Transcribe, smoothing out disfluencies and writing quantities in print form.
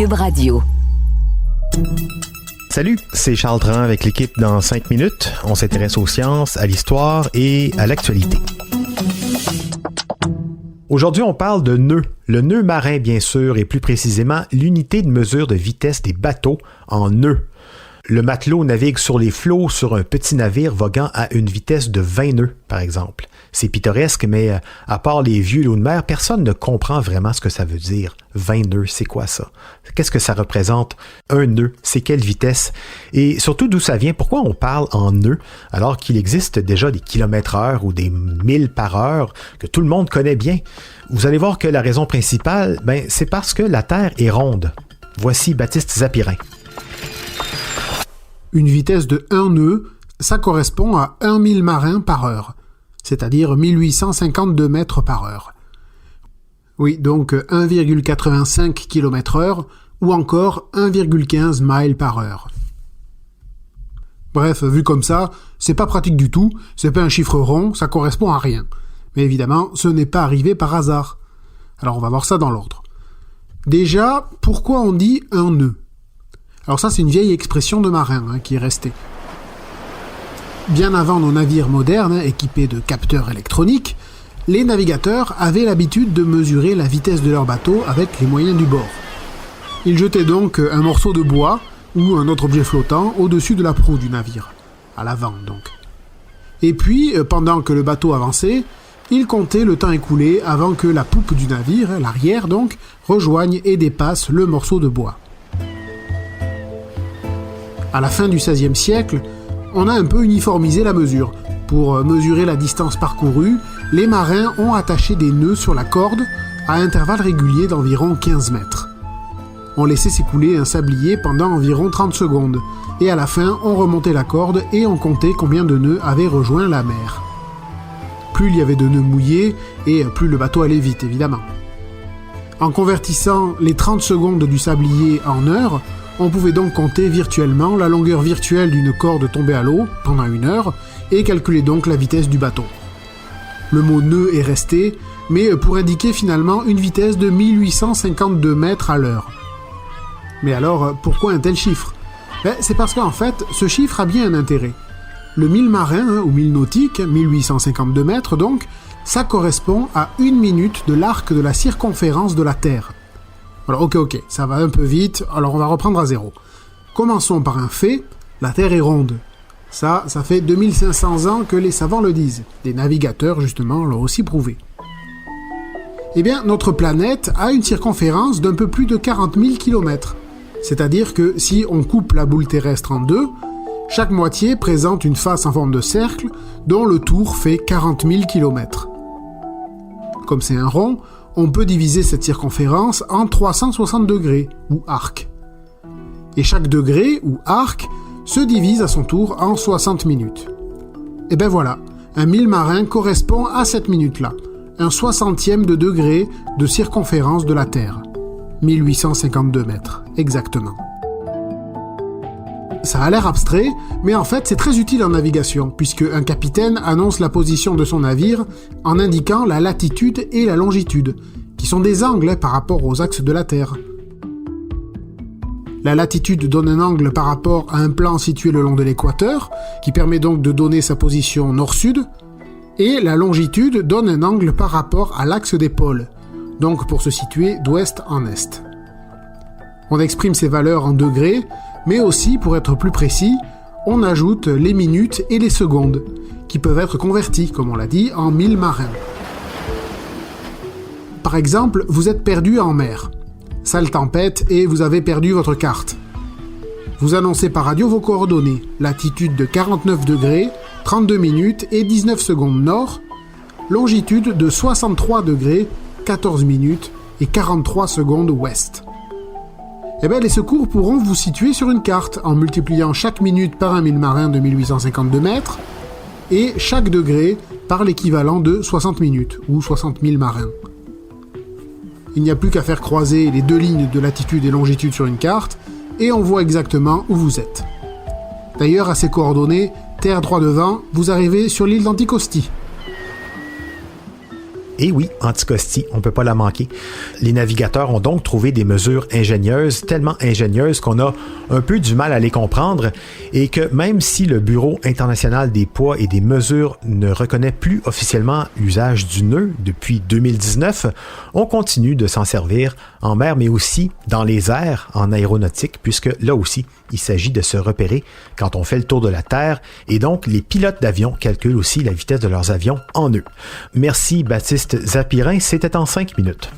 Cube Radio. Salut, c'est Charles Dran avec l'équipe dans 5 minutes. On s'intéresse aux sciences, à l'histoire et à l'actualité. Aujourd'hui, on parle de nœud. Le nœud marin, bien sûr, et plus précisément l'unité de mesure de vitesse des bateaux en nœud. Le matelot navigue sur les flots sur un petit navire voguant à une vitesse de 20 nœuds, par exemple. C'est pittoresque, mais à part les vieux lots de mer, personne ne comprend vraiment ce que ça veut dire. 20 nœuds, c'est quoi ça? Qu'est-ce que ça représente? Un nœud, c'est quelle vitesse? Et surtout, d'où ça vient? Pourquoi on parle en nœuds alors qu'il existe déjà des kilomètres-heure ou des milles par heure que tout le monde connaît bien? Vous allez voir que la raison principale, c'est parce que la Terre est ronde. Voici Baptiste Zapirin. Une vitesse de 1 nœud, ça correspond à 1 mille marins par heure, c'est-à-dire 1852 mètres par heure. Oui, donc 1,85 km/h ou encore 1,15 miles par heure. Bref, vu comme ça, c'est pas pratique du tout, c'est pas un chiffre rond, ça correspond à rien. Mais évidemment, ce n'est pas arrivé par hasard. Alors on va voir ça dans l'ordre. Déjà, pourquoi on dit un nœud ? Alors ça, c'est une vieille expression de marin qui est restée. Bien avant nos navires modernes, équipés de capteurs électroniques, les navigateurs avaient l'habitude de mesurer la vitesse de leur bateau avec les moyens du bord. Ils jetaient donc un morceau de bois ou un autre objet flottant au-dessus de la proue du navire, à l'avant donc. Et puis, pendant que le bateau avançait, ils comptaient le temps écoulé avant que la poupe du navire, l'arrière donc, rejoigne et dépasse le morceau de bois. À la fin du XVIe siècle, on a un peu uniformisé la mesure. Pour mesurer la distance parcourue, les marins ont attaché des nœuds sur la corde à intervalles réguliers d'environ 15 mètres. On laissait s'écouler un sablier pendant environ 30 secondes, et à la fin, on remontait la corde et on comptait combien de nœuds avaient rejoint la mer. Plus il y avait de nœuds mouillés, et plus le bateau allait vite, évidemment. En convertissant les 30 secondes du sablier en heures, on pouvait donc compter virtuellement la longueur virtuelle d'une corde tombée à l'eau pendant 1 heure et calculer donc la vitesse du bateau. Le mot nœud est resté, mais pour indiquer finalement une vitesse de 1852 mètres à l'heure. Mais alors, pourquoi un tel chiffre ? C'est parce qu'en fait, ce chiffre a bien un intérêt. Le mille marin, ou mille nautique, 1852 mètres donc, ça correspond à 1 minute de l'arc de la circonférence de la Terre. Alors ok, ça va un peu vite, alors on va reprendre à zéro. Commençons par un fait, la Terre est ronde. Ça fait 2500 ans que les savants le disent. Des navigateurs, justement, l'ont aussi prouvé. Eh bien, notre planète a une circonférence d'un peu plus de 40 000 km. C'est-à-dire que si on coupe la boule terrestre en deux, chaque moitié présente une face en forme de cercle, dont le tour fait 40 000 km. Comme c'est un rond, on peut diviser cette circonférence en 360 degrés, ou arcs. Et chaque degré, ou arc, se divise à son tour en 60 minutes. Et ben voilà, un mille marin correspond à cette minute-là, un 60e de degré de circonférence de la Terre. 1852 mètres, exactement. Ça a l'air abstrait, mais en fait c'est très utile en navigation, puisque un capitaine annonce la position de son navire en indiquant la latitude et la longitude, qui sont des angles par rapport aux axes de la Terre. La latitude donne un angle par rapport à un plan situé le long de l'équateur, qui permet donc de donner sa position nord-sud, et la longitude donne un angle par rapport à l'axe des pôles, donc pour se situer d'ouest en est. On exprime ces valeurs en degrés, mais aussi, pour être plus précis, on ajoute les minutes et les secondes, qui peuvent être convertis, comme on l'a dit, en milles marins. Par exemple, vous êtes perdu en mer. Sale tempête et vous avez perdu votre carte. Vous annoncez par radio vos coordonnées, latitude de 49 degrés, 32 minutes et 19 secondes nord, longitude de 63 degrés, 14 minutes et 43 secondes ouest. Eh bien, les secours pourront vous situer sur une carte en multipliant chaque minute par un mille marin de 1852 mètres et chaque degré par l'équivalent de 60 minutes ou 60 000 marins. Il n'y a plus qu'à faire croiser les deux lignes de latitude et longitude sur une carte et on voit exactement où vous êtes. D'ailleurs, à ces coordonnées, terre droit devant, vous arrivez sur l'île d'Anticosti. Et oui, Anticosti, on ne peut pas la manquer. Les navigateurs ont donc trouvé des mesures ingénieuses, tellement ingénieuses qu'on a un peu du mal à les comprendre, et que même si le Bureau international des poids et des mesures ne reconnaît plus officiellement l'usage du nœud depuis 2019, on continue de s'en servir en mer, mais aussi dans les airs, en aéronautique, puisque là aussi, il s'agit de se repérer quand on fait le tour de la Terre, et donc les pilotes d'avion calculent aussi la vitesse de leurs avions en nœud. Merci Baptiste Zapirin, c'était en 5 minutes.